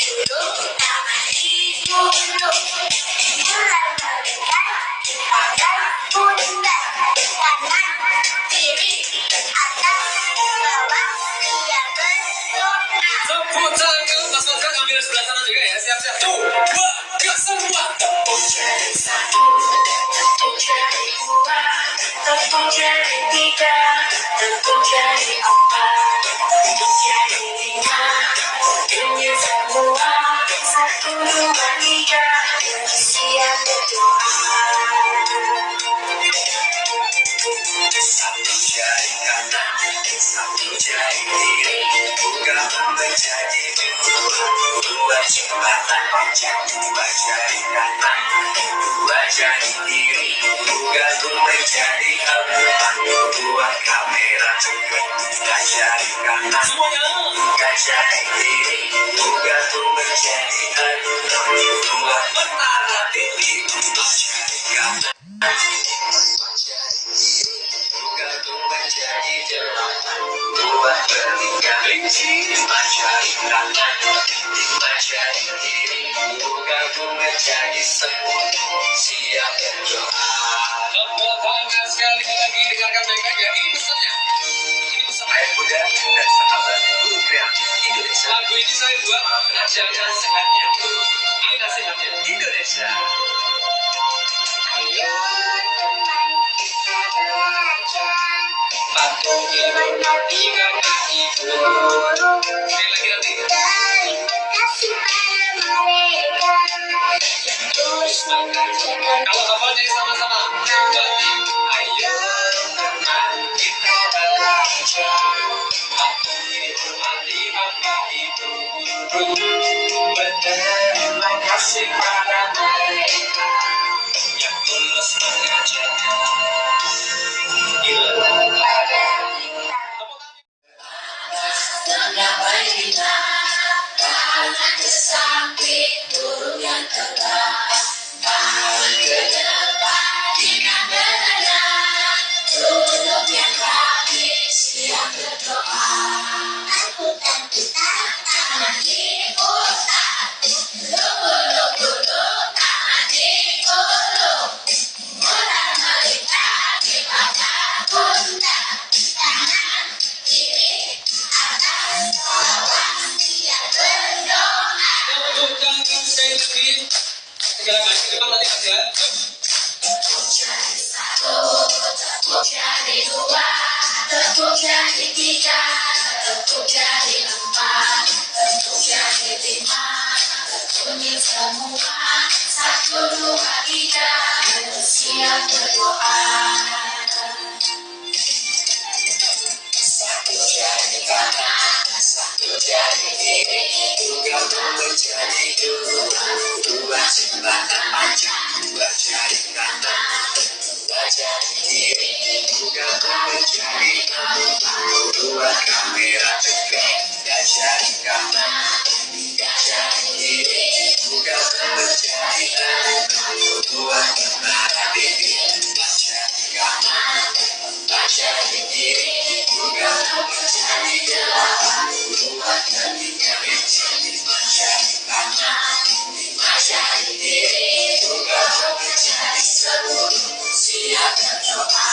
dulu, amati dulu. Mulai melekat di badan pundak, kanan, kiri, atas, bawah, siap berdoa. Tepuk tangan, Mas Fajar ambil sebelah sana juga ya. Siap-siap. 2, 3, semua. Tepuk jari 1, tepuk jari 2, tepuk jari 3, tepuk jari 4, tepuk jari 5. Bunyi semua 1, 2, 3, siap berdoa. Satu jari kanan, satu jari kiri, bukan menjadi dua jembatan panjang. Dua jari kanan, dua jari kiri, bukan menjadi empat. Dua kamera cepat, tiga jari kanan, tiga jari kiri, bukan menjadi enam. Dua menara tinggi, empat jari kanan. Menjadi delapan, dua berlingkar rinci, lima jari kanan, lima jari kiri, bergabung menjadi 10. Siap berdoa. Tepuk tangan sekali lagi, dengarkan baik-baik ya. Ini pesannya. Ini pesan Ayah Muda dan sahabat Guru Kreatif Indonesia. Lagu ini saya buat ada nasihatnya. Ini nasihatnya Indonesia. Ayo teman kita belajar, Patuhi mengerti kata ibu. Sekali lagi nanti. terima kasih pada mereka yang terus mengajarkan. Kalau hafalnya sama-sama. Ayo teman kita belajar, patuhi hormati bapak ibu guru. Berterima kasih pada mereka yang tulus mengajarkan ilmu pada kita. Menggapai kita, pahala ke samping, turun yang terbang, pahala ke depan dengan berenang, duduk yang rapi, siap berdoa. Angkutan kita, tangan diputar, gulung-gulung, tangan digulung, mulai melingkar di badan pundak, kanan, kiri, atas, bawah, siap berdoa. Tepuk tangan sekali lagi. Segala maju ke depan nanti aja. Tepuk jari 1, tepuk jari 2, tepuk jari 3, tepuk jari 4, tepuk jari 5. Bunyi semua 1, 2, 3, siap berdoa. Satu jari kanan, satu jari kiri, bergabung menjadi dua. Dua jembatan panjang, dua jari kanan, dua jari kiri, bergabung menjadi empat. Dua kamera cepat, tiga jari kanan, tiga jari kiri, bergabung menjadi enam. Dua menara tinggi, empat jari kanan, empat jari kiri, bergabung menjadi delapan. Dua ketiga rinci, lima jari kanan, lima jari kiri, bergabung menjadi 10. Siap berdoa.